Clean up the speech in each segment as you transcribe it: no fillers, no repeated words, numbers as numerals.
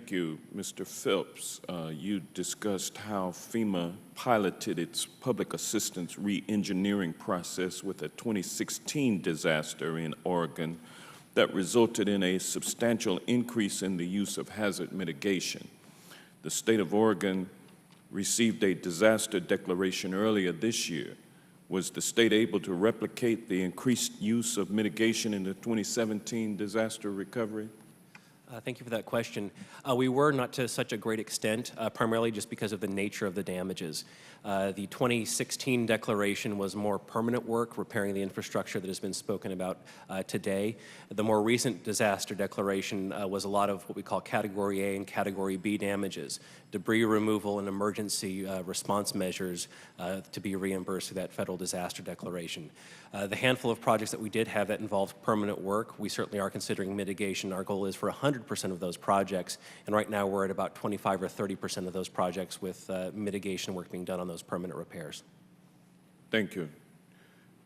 Thank you, Mr. Phelps. You discussed how FEMA piloted its public assistance re-engineering process with a 2016 disaster in Oregon that resulted in a substantial increase in the use of hazard mitigation. The state of Oregon received a disaster declaration earlier this year. Was the state able to replicate the increased use of mitigation in the 2017 disaster recovery? Thank you for that question. We were not to such a great extent, primarily just because of the nature of the damages. The 2016 declaration was more permanent work, repairing the infrastructure that has been spoken about today. The more recent disaster declaration was a lot of what we call Category A and Category B damages, debris removal and emergency response measures to be reimbursed through that federal disaster declaration. The handful of projects that we did have that involved permanent work, we certainly are considering mitigation. Our goal is for 100% of those projects, and right now we're at about 25 or 30% of those projects with mitigation work being done on those permanent repairs. Thank you.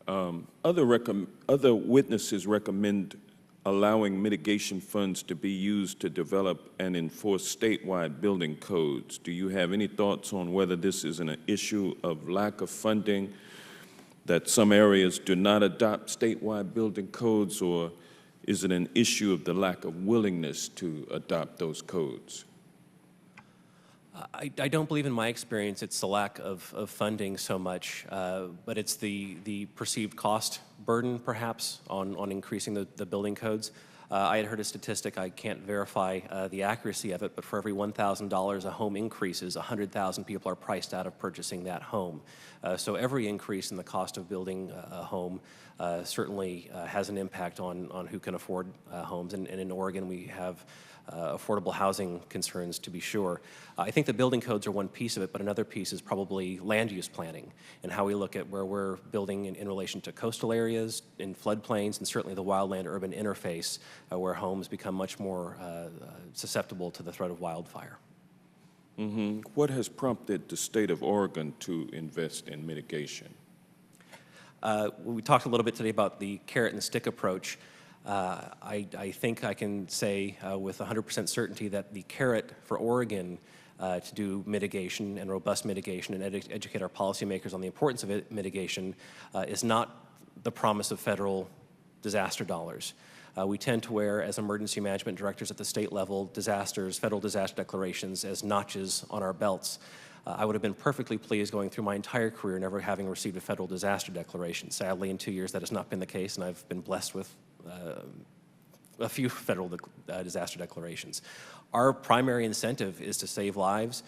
Other witnesses recommend allowing mitigation funds to be used to develop and enforce statewide building codes. Do you have any thoughts on whether this is an issue of lack of funding, that some areas do not adopt statewide building codes, or is it an issue of the lack of willingness to adopt those codes? I don't believe in my experience it's the lack of funding so much, but it's the perceived cost burden perhaps on increasing the building codes. I had heard a statistic, I can't verify the accuracy of it, but for every $1,000 a home increases, 100,000 people are priced out of purchasing that home. So every increase in the cost of building a home certainly has an impact on who can afford homes. And in Oregon we have affordable housing concerns, to be sure. I think the building codes are one piece of it, but another piece is probably land use planning and how we look at where we're building in relation to coastal areas, in floodplains, and certainly the wildland-urban interface where homes become much more susceptible to the threat of wildfire. Mm-hmm. What has prompted the state of Oregon to invest in mitigation? We talked a little bit today about the carrot and stick approach. I think I can say with 100% certainty that the carrot for Oregon to do mitigation and robust mitigation and educate our policymakers on the importance of mitigation is not the promise of federal disaster dollars. We tend to wear, as emergency management directors at the state level, federal disaster declarations as notches on our belts. I would have been perfectly pleased going through my entire career never having received a federal disaster declaration. Sadly, in 2 years that has not been the case, and I've been blessed with a few federal disaster declarations. Our primary incentive is to save lives,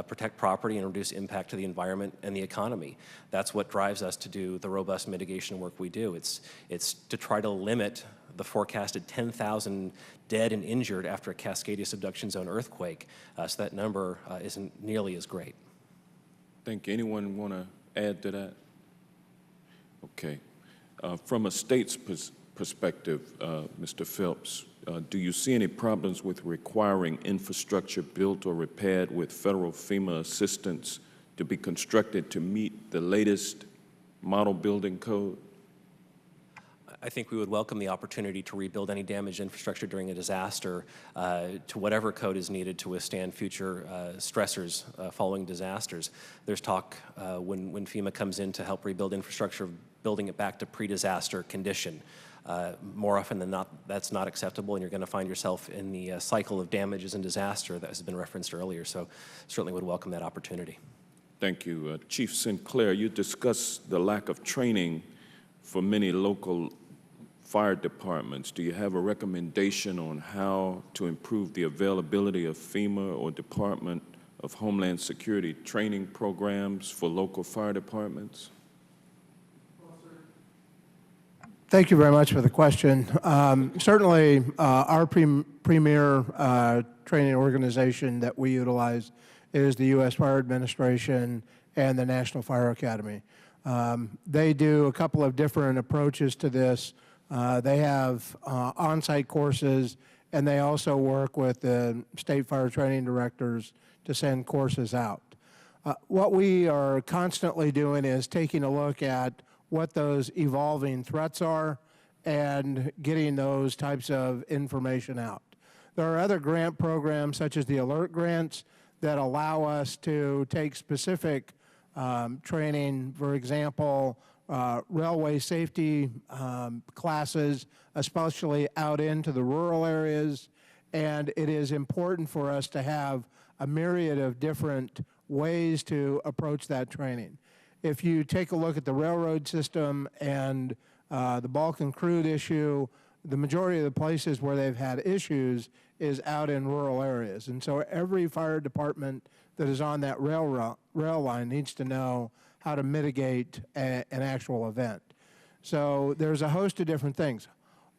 protect property, and reduce impact to the environment and the economy. That's what drives us to do the robust mitigation work we do. It's to try to limit the forecasted 10,000 dead and injured after a Cascadia subduction zone earthquake, so that number isn't nearly as great. Thank you. Anyone want to add to that? Okay. From a state's perspective, Mr. Phelps, do you see any problems with requiring infrastructure built or repaired with federal FEMA assistance to be constructed to meet the latest model building code? I think we would welcome the opportunity to rebuild any damaged infrastructure during a disaster to whatever code is needed to withstand future stressors following disasters. There's talk when FEMA comes in to help rebuild infrastructure, building it back to pre-disaster condition. More often than not, that's not acceptable, and you're going to find yourself in the cycle of damages and disaster that has been referenced earlier. So certainly would welcome that opportunity. Thank you. Chief Sinclair, you discussed the lack of training for many local fire departments. Do you have a recommendation on how to improve the availability of FEMA or Department of Homeland Security training programs for local fire departments? Thank you very much for the question. Certainly, our premier training organization that we utilize is the U.S. Fire Administration and the National Fire Academy. They do a couple of different approaches to this. They have on-site courses, and they also work with the state fire training directors to send courses out. What we are constantly doing is taking a look at what those evolving threats are and getting those types of information out. There are other grant programs, such as the alert grants, that allow us to take specific training, for example, railway safety classes, especially out into the rural areas. And it is important for us to have a myriad of different ways to approach that training. If you take a look at the railroad system and the bulk and crude issue, the majority of the places where they've had issues is out in rural areas. And so every fire department that is on that rail line needs to know how to mitigate an actual event. So there's a host of different things.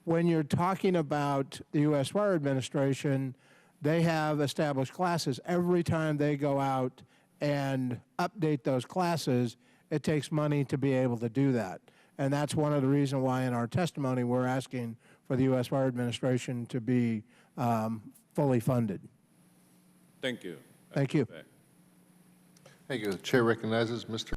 When you're talking about the U.S. Fire Administration, they have established classes. Every time they go out and update those classes, it takes money to be able to do that. And that's one of the reasons why in our testimony we're asking for the U.S. Fire Administration to be fully funded. Thank you. Thank you. Thank you. The chair recognizes Mr.